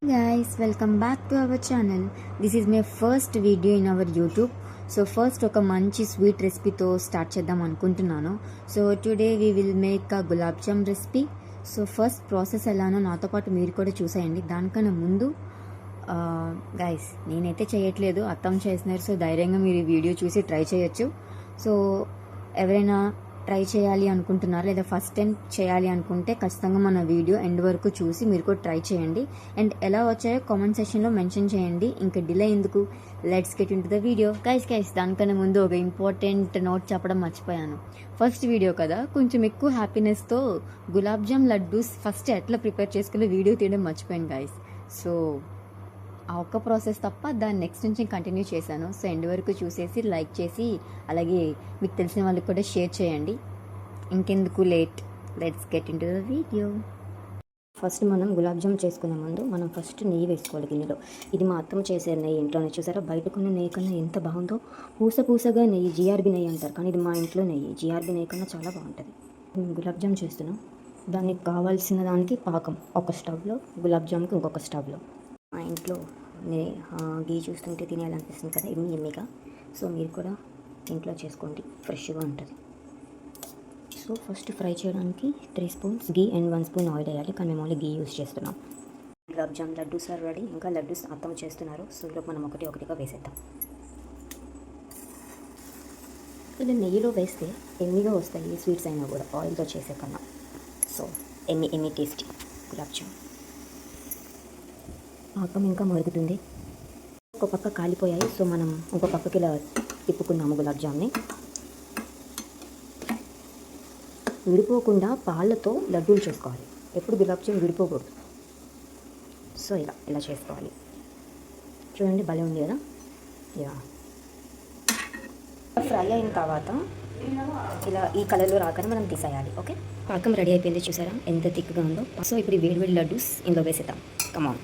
Guys, welcome back to our channel. This is my first video in our YouTube. So first ఒక మంచి sweet రెసిపీతో start చేద్దాం అనుకుంటున్నాను. So today we will make a gulab jam recipe. So first process ఎలానో నాతో పాటు మీరు కూడా చూసేయండి. దానికన్నా ముందు గైస్ నేనైతే చేయట్లేదు, అర్థం చేస్తున్నారు. సో ధైర్యంగా మీరు ఈ వీడియో చూసి ట్రై చేయొచ్చు. సో ఎవరైనా ట్రై చేయాలి అనుకుంటున్నారు లేదా ఫస్ట్ టైం చేయాలి అనుకుంటే ఖచ్చితంగా మన వీడియో ఎండ్ వరకు చూసి మీరు కూడా ట్రై చేయండి. అండ్ ఎలా వచ్చాయో కామెంట్ సెక్షన్లో మెన్షన్ చేయండి. ఇంకా డిలే ఎందుకు, let's get in to the video. Guys దానికన్నా ముందు ఒక ఇంపార్టెంట్ నోట్ చెప్పడం మర్చిపోయాను. ఫస్ట్ వీడియో కదా, కొంచెం ఎక్కువ హ్యాపీనెస్తో గులాబ్ జామ్ లడ్డూస్ ఫస్ట్ ఎట్లా ప్రిపేర్ చేసుకుని వీడియో తీయడం మర్చిపోయాను గైస్. సో ఆ ఒక్క ప్రాసెస్ తప్ప దాన్ని నెక్స్ట్ నుంచి కంటిన్యూ చేశాను. సో ఎండ్ వరకు చూసేసి లైక్ చేసి అలాగే మీకు తెలిసిన వాళ్ళకి కూడా షేర్ చేయండి. ఇంకెందుకు late, let's get in to the video. First మనం గులాబ్ జామ్ చేసుకునే ముందు మనం ఫస్ట్ నెయ్యి వేసుకోవాలి గిన్నెలో. ఇది మా అత్తమ్మ చేసే నెయ్యి, ఇంట్లోనే. చూసారా బయట కొన్న నెయ్యి కన్నా ఎంత బాగుందో, పూసగా నెయ్యి, జిఆర్బి నెయ్యి అంటారు, కానీ ఇది మా ఇంట్లో నెయ్యి. జిఆర్బి నెయ్యి కన్నా చాలా బాగుంటుంది. గులాబ్ జామ్ చేస్తున్నాం, దానికి కావాల్సిన దానికి పాకం ఒక స్టవ్లో, గులాబ్ జామ్కి ఇంకొక స్టవ్లో. మా ఇంట్లో గీ చూస్తుంటే తినేయాలనిపిస్తుంది కదా, ఎమ్మిగా. సో మీరు కూడా ఇంట్లో చేసుకోండి, ఫ్రెష్గా ఉంటుంది. సో ఫస్ట్ ఫ్రై చేయడానికి 3 spoons ghee and 1 spoon oil వేయాలి, కానీ మేము ఓన్లీ గీ యూస్ చేస్తున్నాం. Gulab jam laddus are ready. ఇంకా లడ్డూస్ అత్తమ్మ చేస్తున్నారు. సో ఇలా మనం ఒకటిగా వేసేద్దాం. ఇలా నెయ్యిలో వేస్తే ఎమ్మిగా వస్తాయి ఈ స్వీట్స్ అయినా కూడా, ఆయిల్తో చేసే కన్నా. సో ఎమ్మి టేస్టీ గులాబ్ జామ్. పాకం ఇంకా మరుగుతుంది, ఒక పక్క కాలిపోయాయి. సో మనం ఒక పక్కకి ఇలా తిప్పుకున్నాము గులాబ్ జామ్ని. విడిపోకుండా పాలతో లడ్డూలు చేసుకోవాలి, ఎప్పుడు గులాబ్ జామ్ విడిపోకూడదు. సో ఇలా చేసుకోవాలి. చూడండి భలే ఉంది కదా. ఫ్రై అయిన తర్వాత ఇలా ఈ కలర్లో రాగానే మనం తీసేయాలి. ఓకే, పాకం రెడీ అయిపోయింది. చూసారా ఎంత థిక్గా ఉందో. సో ఇప్పుడు ఈ వేడి లడ్డూస్ ఇందులో వేసేద్దాం. కమాన్.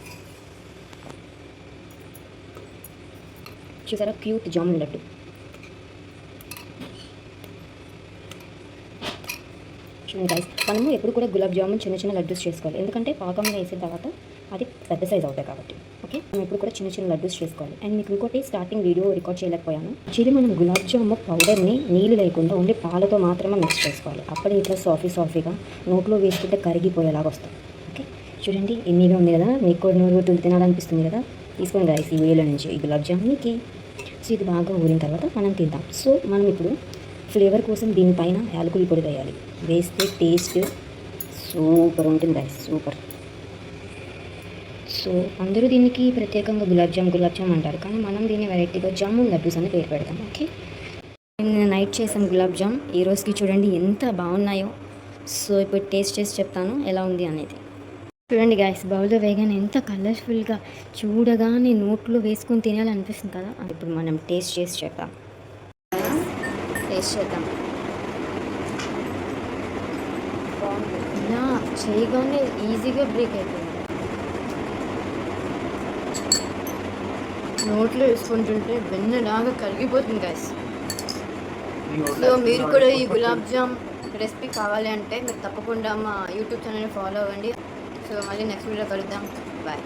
చూసారా క్యూట్ జామున్ లడ్డు. చూడండి గైస్, మనము ఎప్పుడు కూడా గులాబ్ జామున్ చిన్న లడ్డూస్ చేసుకోవాలి, ఎందుకంటే పాకంలో వేసిన తర్వాత అది పెద్ద సైజ్ అవుతాయి కాబట్టి. ఓకే, మనం ఎప్పుడు కూడా చిన్న లడ్డూస్ చేసుకోవాలి. అండ్ మీకు ఇంకోటి స్టార్టింగ్ వీడియో రికార్డ్ చేయలేకపోయాను. యాక్చువల్లీ మనం గులాబ్ జాము పౌడర్ని నీళ్ళు లేకుండా ఓన్లీ పాలతో మాత్రమే మిక్స్ చేసుకోవాలి. అప్పుడే ఇట్లా సాఫీగా నోట్లో వేసుకుంటే కరిగిపోయేలాగా వస్తాయి. ఓకే, చూడండి ఎన్నిగా ఉంది కదా, మీకు కూడా నోరు తినాలనిపిస్తుంది కదా. తీసుకోండి గైస్ ఈ వేలో నుంచి ఈ గులాబ్ జామున్కి. సో ఇది బాగా ఊరిన తర్వాత మనం తిందాం. సో మనం ఇప్పుడు ఫ్లేవర్ కోసం దీనిపైన యాలకుల పొడి వేయాలి. వేస్తే టేస్ట్ సూపర్ ఉంటుంది గైస్, సూపర్. సో అందరూ దీనికి ప్రత్యేకంగా గులాబ్ జామ్ అంటారు, కానీ మనం దీన్ని వెరైటీగా జామున్ లడ్డూస్ అని పేరు పెడతాం. ఓకే, నేను నైట్ చేసాను గులాబ్ జామ్, ఈ రోజుకి చూడండి ఎంత బాగున్నాయో. సో ఇప్పుడు టేస్ట్ చేసి చెప్తాను ఎలా ఉంది అనేది. చూడండి గాయస్, బౌల్లో వేగానే ఎంత కలర్ఫుల్గా, చూడగానే నోట్లో వేసుకొని తినాలనిపిస్తుంది కదా. ఇప్పుడు మనం టేస్ట్ చేసి చేద్దాం. ఇలా చేయగానే ఈజీగా బ్రేక్ అయిపోయింది. నోట్లో వేసుకుంటుంటే వెన్నలాగా కరిగిపోతుంది గాయస్. సో మీరు కూడా ఈ గులాబ్ జామ్ రెసిపీ కావాలి అంటే మీరు తప్పకుండా మా యూట్యూబ్ ఛానల్ని ఫాలో అవ్వండి. సో మళ్ళీ నెక్స్ట్ వీడియో కలుద్దాం. బాయ్.